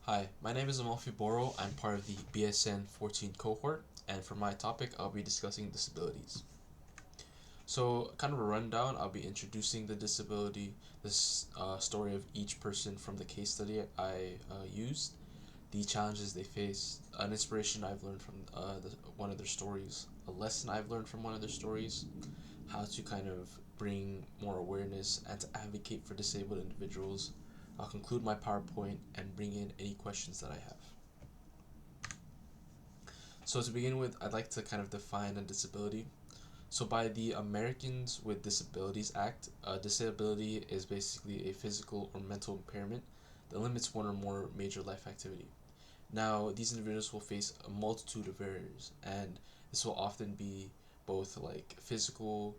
Hi, my name is Amalfi Boro. I'm part of the BSN 14 cohort, and for my topic, I'll be discussing disabilities. So, kind of a rundown, I'll be introducing the disability, this story of each person from the case study I used, the challenges they face, an inspiration I've learned from one of their stories, a lesson I've learned from one of their stories, how to kind of bring more awareness and to advocate for disabled individuals. I'll conclude my PowerPoint and bring in any questions that I have. So to begin with, I'd like to kind of define a disability. So by the Americans with Disabilities Act, a disability is basically a physical or mental impairment that limits one or more major life activity. Now, these individuals will face a multitude of barriers, and this will often be both like physical,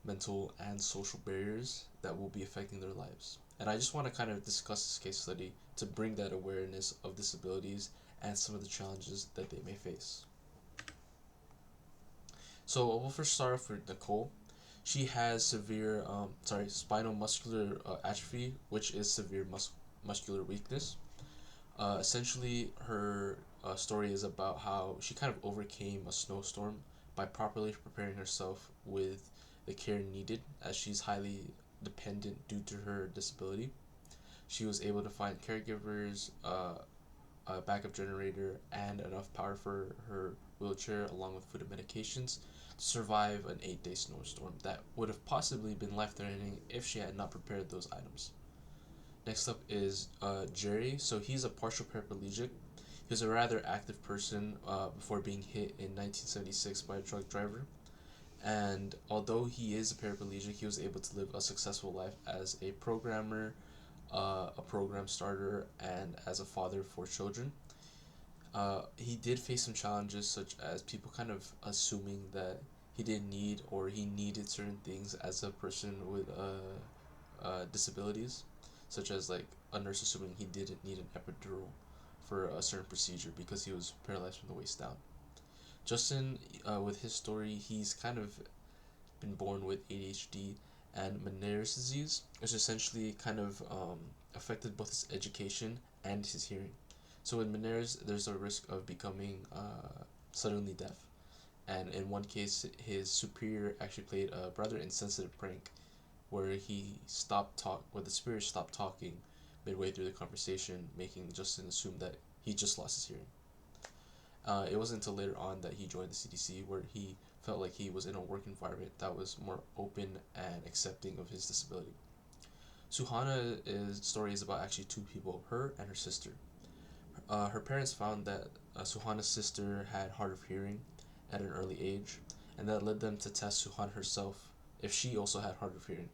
mental, and social barriers that will be affecting their lives. And I just want to kind of discuss this case study to bring that awareness of disabilities and some of the challenges that they may face. So we'll first start off with Nicole. She has spinal muscular atrophy, which is severe muscular weakness. Essentially, her story is about how she kind of overcame a snowstorm by properly preparing herself with the care needed, as she's highly dependent due to her disability. She was able to find caregivers, a backup generator, and enough power for her wheelchair, along with food and medications, to survive an 8-day snowstorm that would have possibly been life threatening if she had not prepared those items. Next up is Jerry. So he's a partial paraplegic. He was a rather active person before being hit in 1976 by a truck driver. And although he is a paraplegic, he was able to live a successful life as a programmer, a program starter, and as a father of 4 children. He did face some challenges, such as people kind of assuming that he didn't need or he needed certain things as a person with disabilities, such as like a nurse assuming he didn't need an epidural for a certain procedure because he was paralyzed from the waist down. Justin, with his story, he's kind of been born with ADHD and Meniere's disease, which essentially kind of affected both his education and his hearing. So in Meniere's, there's a risk of becoming suddenly deaf. And in one case, his superior actually played a rather insensitive prank where where the superior stopped talking midway through the conversation, making Justin assume that he just lost his hearing. It wasn't until later on that he joined the CDC where he felt like he was in a work environment that was more open and accepting of his disability. Suhana's story is about actually two people, her and her sister. Her parents found that Suhana's sister had hard of hearing at an early age, and that led them to test Suhana herself if she also had hard of hearing.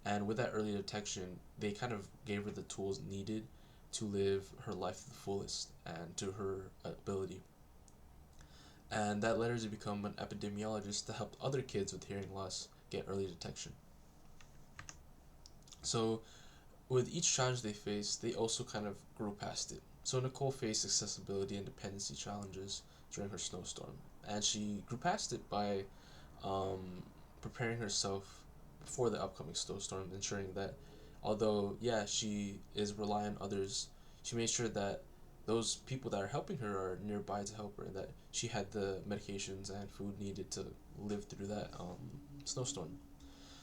And with that early detection, they kind of gave her the tools needed to live her life to the fullest and to her ability. And that led her to become an epidemiologist to help other kids with hearing loss get early detection. So, with each challenge they faced, they also kind of grew past it. So, Nicole faced accessibility and dependency challenges during her snowstorm, and she grew past it by preparing herself for the upcoming snowstorm, ensuring that although, yeah, she is relying on others, she made sure that those people that are helping her are nearby to help her, and that she had the medications and food needed to live through that snowstorm.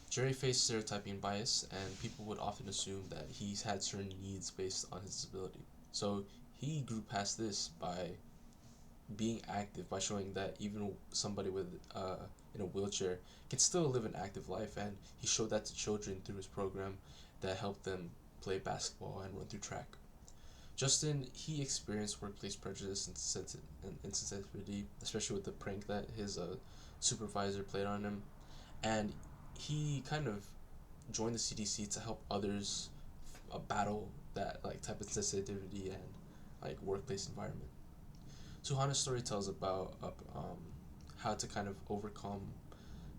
Jerry faced stereotyping bias, and people would often assume that he's had certain needs based on his disability. So he grew past this by being active, by showing that even somebody with in a wheelchair can still live an active life, and he showed that to children through his program that helped them play basketball and run through track. Justin, he experienced workplace prejudice and insensitivity, especially with the prank that his supervisor played on him, and he kind of joined the CDC to help others battle that like type of sensitivity and like workplace environment. Suhana's story tells about how to kind of overcome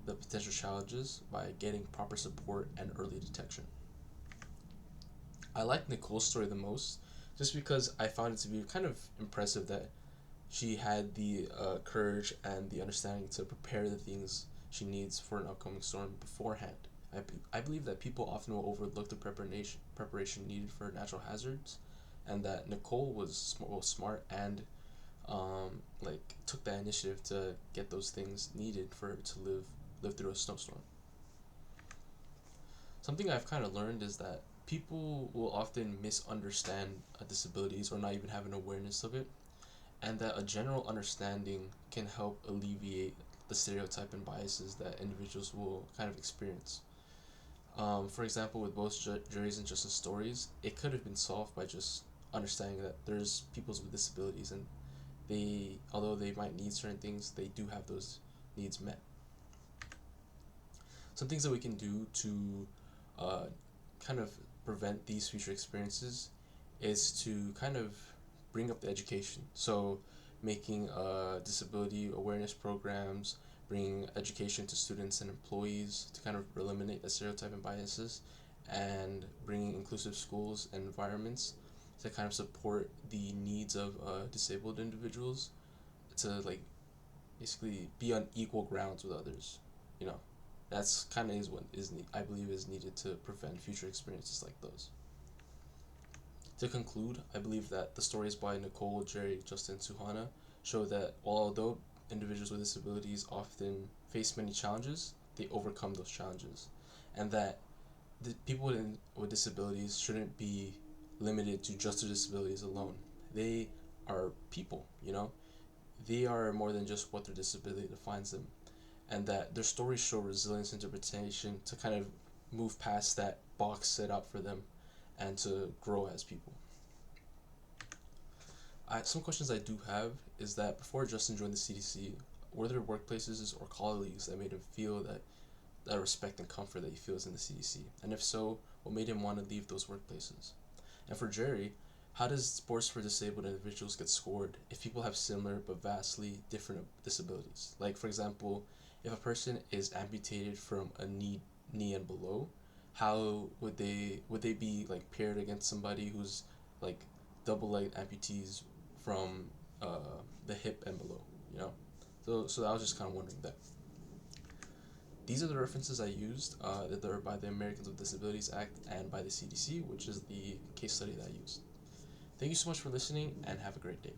the potential challenges by getting proper support and early detection. I like Nicole's story the most just because I found it to be kind of impressive that she had the courage and the understanding to prepare the things she needs for an upcoming storm beforehand. I believe that people often will overlook the preparation needed for natural hazards, and that Nicole was smart and like took that initiative to get those things needed for her to live through a snowstorm. Something I've kind of learned is that people will often misunderstand disabilities or not even have an awareness of it, and that a general understanding can help alleviate the stereotype and biases that individuals will kind of experience. For example, with both Jerry's and Justin's stories, it could have been solved by just understanding that there's people with disabilities, and they, although they might need certain things, they do have those needs met. Some things that we can do to uh, kind of prevent these future experiences is to kind of bring up the education. So, making disability awareness programs, bringing education to students and employees to kind of eliminate the stereotype and biases, and bringing inclusive schools and environments to kind of support the needs of disabled individuals to like basically be on equal grounds with others. You know, that's kind of is what I believe is needed to prevent future experiences like those. To conclude, I believe that the stories by Nicole, Jerry, Justin, Suhana show that although individuals with disabilities often face many challenges, they overcome those challenges, and that the people with disabilities shouldn't be limited to just their disabilities alone. They are people, you know? They are more than just what their disability defines them, and that their stories show resilience and interpretation to kind of move past that box set out for them and to grow as people. Some questions I do have is that before Justin joined the CDC, were there workplaces or colleagues that made him feel that respect and comfort that he feels in the CDC? And if so, what made him want to leave those workplaces? And for Jerry, how does sports for disabled individuals get scored if people have similar but vastly different disabilities? Like, for example, if a person is amputated from a knee and below, how would they be like paired against somebody who's like double leg amputees from the hip and below, you know? So I was just kind of wondering that. These are the references I used that are by the Americans with Disabilities Act and by the CDC, which is the case study that I used. Thank you so much for listening and have a great day.